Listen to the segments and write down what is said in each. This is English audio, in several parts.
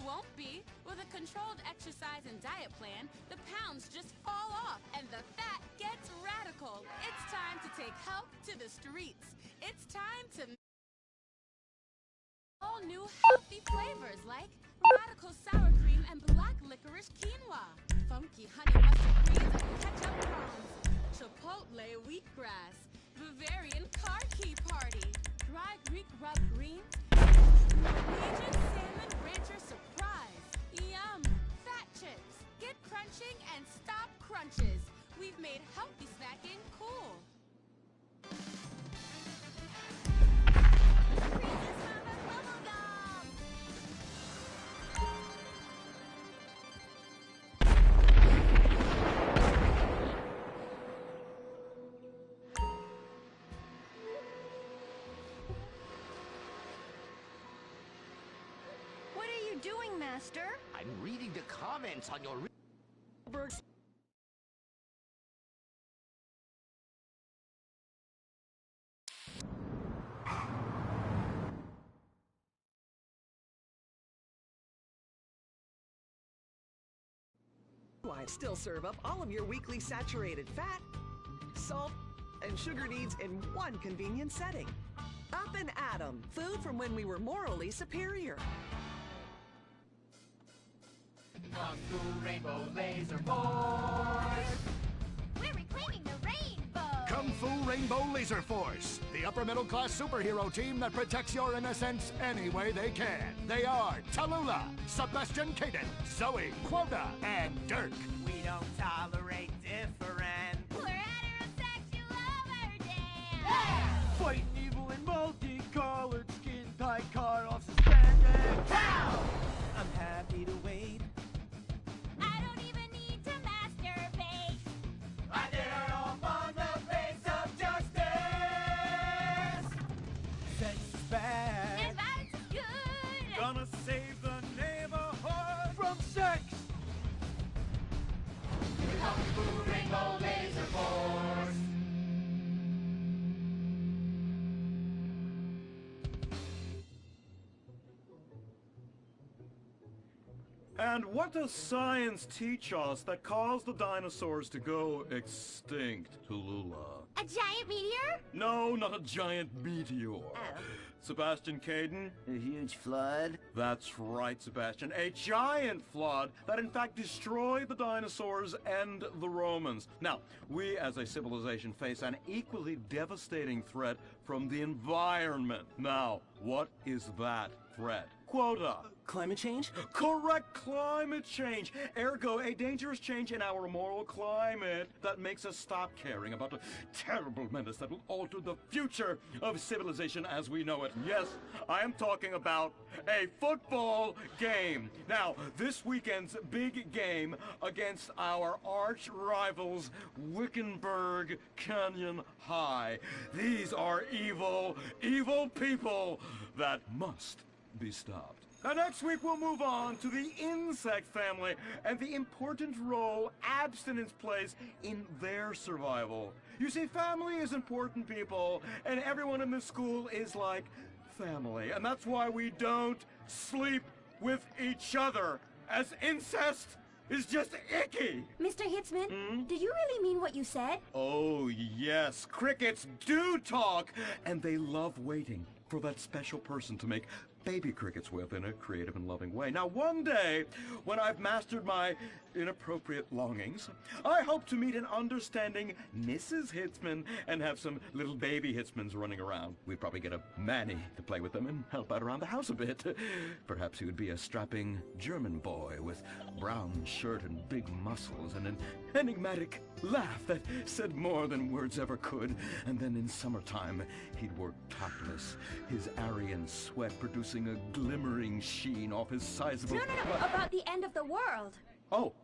won't be. With a controlled exercise and diet plan, the pounds just fall off and the fat gets radical. It's time to take health to the streets. It's time to all new healthy flavors like radical sour cream and black licorice quinoa, funky honey mustard greens and ketchup prawns, chipotle wheatgrass, Bavarian car key party, dry Greek rub greens, Norwegian salmon rancher surprise. Yum! Fat chips. Get crunching and stop crunches. We've made healthy snacking cool. What are you doing, Master? I'm reading the comments on your... Why still serve up all of your weekly saturated fat, salt, and sugar needs in one convenient setting. Up and Atom, food from when we were morally superior. Kung Fu Rainbow Laser Force! We're reclaiming the rainbow! Kung Fu Rainbow Laser Force, the upper middle class superhero team that protects your innocence any way they can. They are Tallulah, Sebastian Caden, Zoe, Quota, and Dirk. We don't tolerate different. We're heterosexual overdance! Yeah! Fighting evil in multicolored skin, tight car off suspended. Pow! I'm happy to wait. I don't even need to masturbate! I did it all on the face of justice. Sex is bad. And violence is good! Gonna save the neighborhood from sex. Kung Fu Rainbow Laser Force. And what does science teach us that caused the dinosaurs to go extinct, Tallulah? A giant meteor? No, not a giant meteor. Oh. Sebastian Caden? A huge flood? That's right, Sebastian. A giant flood that in fact destroyed the dinosaurs and the Romans. Now, we as a civilization face an equally devastating threat from the environment. Now, what is that threat? Quota. Climate change? Correct, climate change. Ergo, a dangerous change in our moral climate that makes us stop caring about the terrible menace that will alter the future of civilization as we know it. Yes, I am talking about a football game. Now, this weekend's big game against our arch rivals, Wickenburg Canyon High. These are evil, evil people that must be stopped. Now, next week we'll move on to the insect family and the important role abstinence plays in their survival. You see, family is important, people, and everyone in this school is like family. And that's why we don't sleep with each other, as incest is just icky. Mr. Hitzman, do you really mean what you said? Oh, yes. Crickets do talk, and they love waiting for that special person to make baby crickets with in a creative and loving way. Now, one day, when I've mastered my inappropriate longings, I hope to meet an understanding Mrs. Hitzman and have some little baby Hitzmans running around. We'd probably get a Manny to play with them and help out around the house a bit. Perhaps he would be a strapping German boy with brown shirt and big muscles and an enigmatic laugh that said more than words ever could. And then in summertime, he'd work topless, his Aryan sweat producing a glimmering sheen off his sizable... No, about the end of the world. Oh,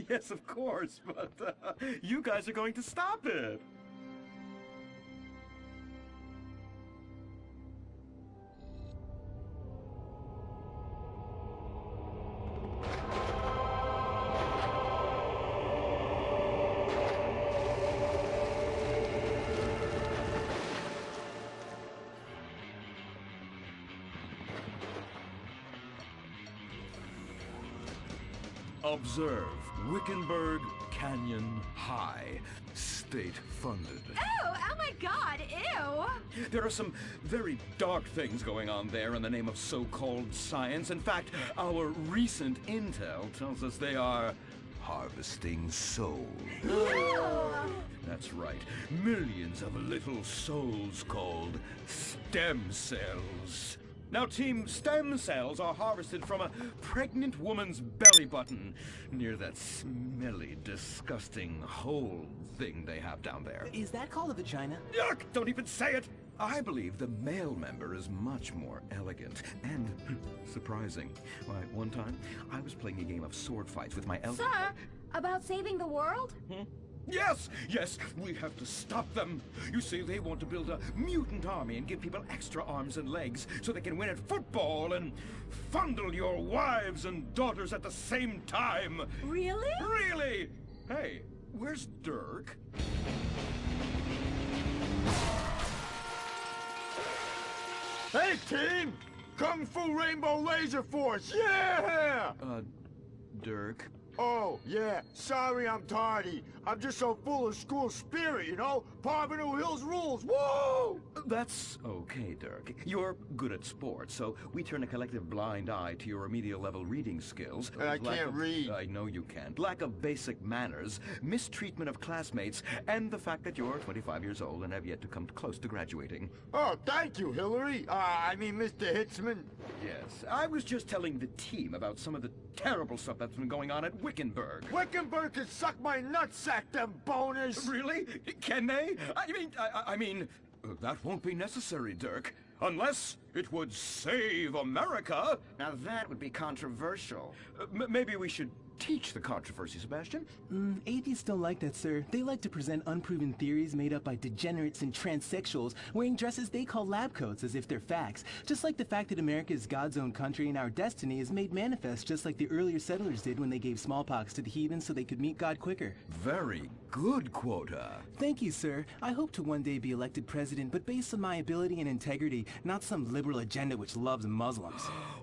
yes, of course, but you guys are going to stop it. Observe Wickenburg Canyon High. State-funded. Oh my god, ew! There are some very dark things going on there in the name of so-called science. In fact, our recent intel tells us they are harvesting souls. That's right. Millions of little souls called stem cells. Now, Team, stem cells are harvested from a pregnant woman's belly button near that smelly, disgusting hole thing they have down there. Is that called a vagina? Yuck! Don't even say it! I believe the male member is much more elegant and surprising. Why, one time, I was playing a game of sword fights with my Sir, about saving the world? Yes, we have to stop them. You see, they want to build a mutant army and give people extra arms and legs so they can win at football and fondle your wives and daughters at the same time. Really? Really? Hey, where's Dirk? Hey, team! Kung Fu Rainbow Laser Force, yeah! Dirk? Oh, yeah, sorry I'm tardy. I'm just so full of school spirit, you know? Parvenu Hills rules, woo! That's okay, Dirk. You're good at sports, so we turn a collective blind eye to your remedial level reading skills. I can't read. I know you can't. Lack of basic manners, mistreatment of classmates, and the fact that you're 25 years old and have yet to come close to graduating. Oh, thank you, Hillary. I mean, Mr. Hitzman. Yes, I was just telling the team about some of the terrible stuff that's been going on at Wickenburg. Wickenburg can suck my nutsack, them boners! Really? Can they? I mean, that won't be necessary, Dirk. Unless it would save America. Now that would be controversial. Maybe we should teach the controversy, Sebastian. Atheists don't like that, sir. They like to present unproven theories made up by degenerates and transsexuals wearing dresses they call lab coats as if they're facts. Just like the fact that America is God's own country and our destiny is made manifest just like the earlier settlers did when they gave smallpox to the heathens so they could meet God quicker. Very good, Quota. Thank you, sir. I hope to one day be elected president, but based on my ability and integrity, not some liberal agenda which loves Muslims.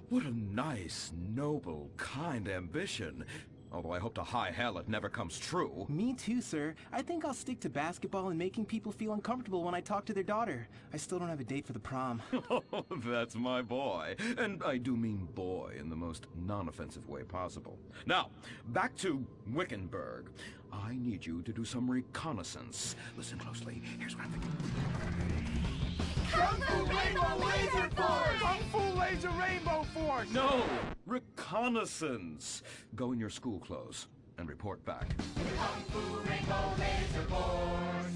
What a nice, noble, kind ambition. Although I hope to high hell it never comes true. Me too, sir. I think I'll stick to basketball and making people feel uncomfortable when I talk to their daughter. I still don't have a date for the prom. That's my boy. And I do mean boy in the most non-offensive way possible. Now, back to Wickenburg. I need you to do some reconnaissance. Listen closely. Here's what I'm thinking. Kung Fu Rainbow Laser Force! Kung Fu Laser Rainbow Force! No! Reconnaissance! Go in your school clothes and report back. Kung Fu Rainbow Laser Force!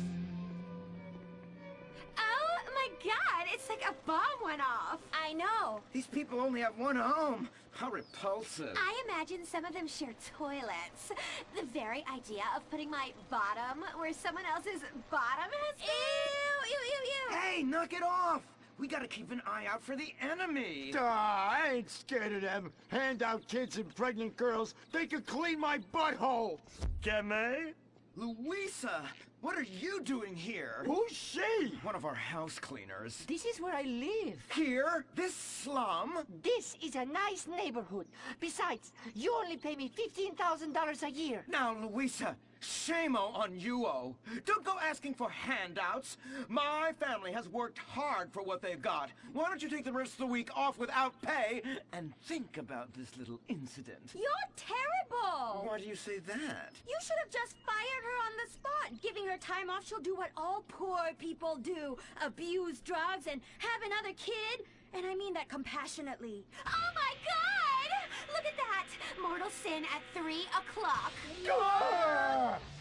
Oh my god, it's like a bomb went off. I know. These people only have one home. How repulsive. I imagine some of them share toilets. The very idea of putting my bottom where someone else's bottom has been. Ew, ew, ew, ew. Hey, knock it off. We gotta keep an eye out for the enemy. I ain't scared of them. Handout kids and pregnant girls. They can clean my butthole. Can they? Louisa, what are you doing here? Who's she? One of our house cleaners. This is where I live. Here? This slum? This is a nice neighborhood. Besides, you only pay me $15,000 a year. Now, Louisa, shame-o on you-o. Don't go asking for handouts. My family has worked hard for what they've got. Why don't you take the rest of the week off without pay and think about this little incident? You're terrible. Why do you say that? You should have just fired her on the spot. Giving her time off, she'll do what all poor people do. Abuse drugs and have another kid. And I mean that compassionately. Oh my god! Look at that! Mortal sin at 3 o'clock.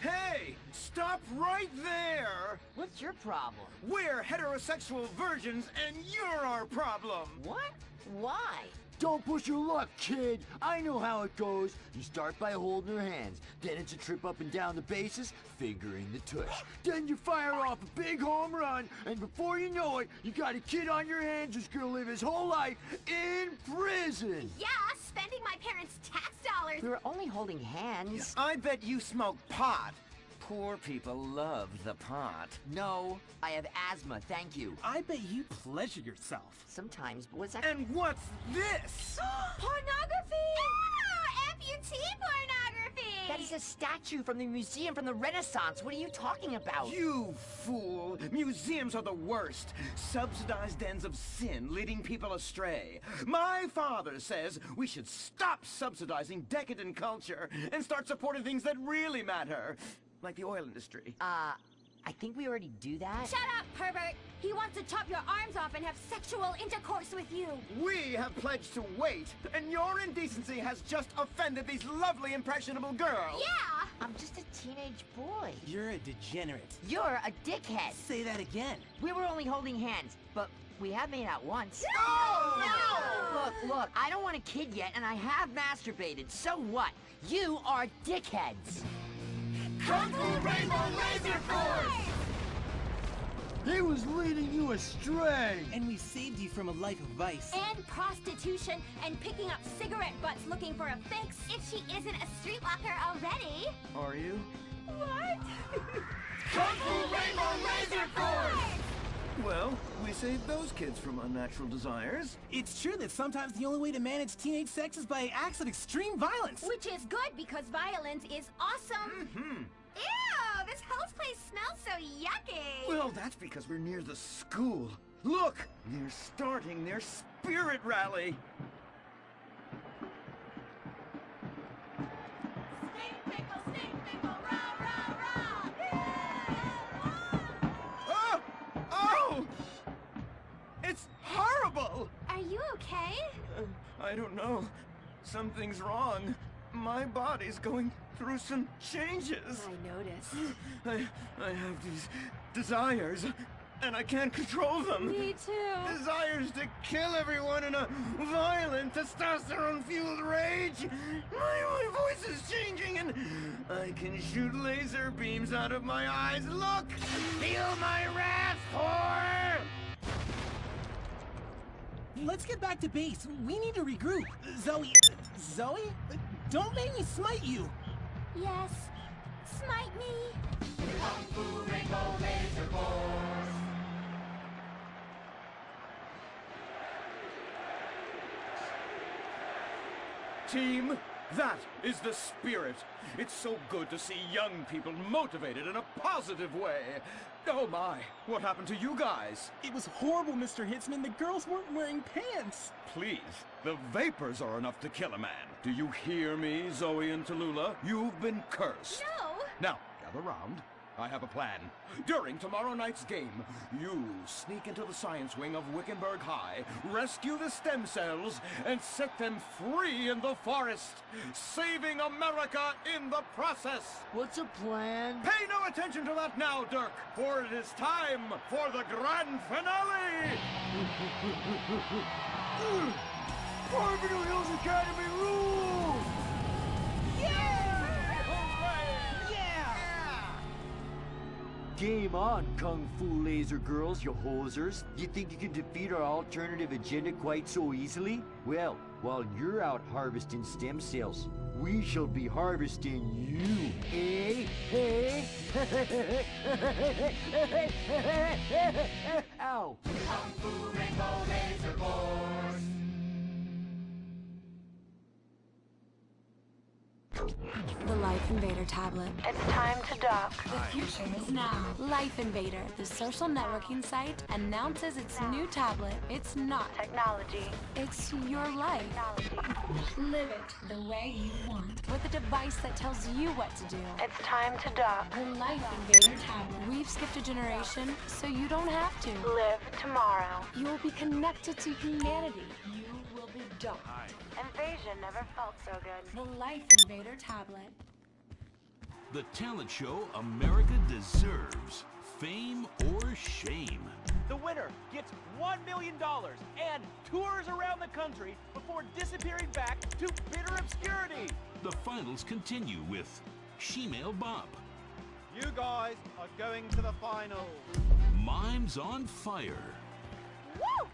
Hey, stop right there! What's your problem? We're heterosexual virgins and you're our problem! What? Why? Don't push your luck, kid. I know how it goes. You start by holding her hands. Then it's a trip up and down the bases, fingering the tush. Then you fire off a big home run, and before you know it, you got a kid on your hands who's gonna live his whole life in prison. Yeah, spending my parents' tax dollars. We were only holding hands. I bet you smoke pot. Poor people love the pot. No, I have asthma, thank you. I bet you pleasure yourself. Sometimes, what's that? And what's this? Pornography! Ah, amputee pornography! That is a statue from the museum from the Renaissance. What are you talking about? You fool! Museums are the worst. Subsidized dens of sin, leading people astray. My father says we should stop subsidizing decadent culture and start supporting things that really matter. Like the oil industry. I think we already do that. Shut up, pervert! He wants to chop your arms off and have sexual intercourse with you. We have pledged to wait, and your indecency has just offended these lovely, impressionable girls. Yeah! I'm just a teenage boy. You're a degenerate. You're a dickhead. Say that again. We were only holding hands, but we have made out once. No! Look, I don't want a kid yet, and I have masturbated. So what? You are dickheads. Kung Fu Rainbow Laser Force! He was leading you astray! And we saved you from a life of vice. And prostitution and picking up cigarette butts looking for a fix. If she isn't a streetwalker already. Are you? What? Kung Fu Rainbow Laser Force! Well, we saved those kids from unnatural desires. It's true that sometimes the only way to manage teenage sex is by acts of extreme violence. Which is good because violence is awesome. Ew, this whole place smells so yucky. Well, that's because we're near the school. Look, they're starting their spirit rally. Stink pickle, rah, rah, rah! Oh! Oh! It's horrible! Are you okay? I don't know. Something's wrong. My body's going through some changes. I noticed. I have these desires, and I can't control them. Me too. Desires to kill everyone in a violent, testosterone-fueled rage. My voice is changing, and I can shoot laser beams out of my eyes. Look! Feel my wrath, whore! Let's get back to base. We need to regroup. Zoe? Don't make me smite you. Yes. Smite me. Kung Fu Rainbow Laser Force! Team, that is the spirit. It's so good to see young people motivated in a positive way. Oh my, what happened to you guys? It was horrible, Mr. Hitzman. The girls weren't wearing pants. Please, the vapors are enough to kill a man. Do you hear me, Zoe and Tallulah? You've been cursed. No. Now, gather round. I have a plan. During tomorrow night's game, you sneak into the science wing of Wickenburg High, rescue the stem cells, and set them free in the forest, saving America in the process. What's a plan? Pay no attention to that now, Dirk, for it is time for the grand finale! Parvenu Hills Academy rules! Game on, Kung Fu Laser Girls, you hosers. You think you can defeat our alternative agenda quite so easily? Well, while you're out harvesting stem cells, we shall be harvesting you, eh? Hey? Ow. Kung Fu Rainbow Laser Force! The Life Invader tablet. It's time to dock. The future is now. Life Invader, the social networking site, announces its new tablet. It's not Technology. It's your life. Live it the way you want. With a device that tells you what to do. It's time to dock. The Life Invader tablet. We've skipped a generation, so you don't have to. Live tomorrow. You will be connected to humanity. You will be docked. Invasion never felt so good. The Life Invader tablet. The talent show America deserves. Fame or shame. The winner gets $1 million and tours around the country before disappearing back to bitter obscurity. The finals continue with Shemale Bop. You guys are going to the finals. Mimes on Fire. Woo!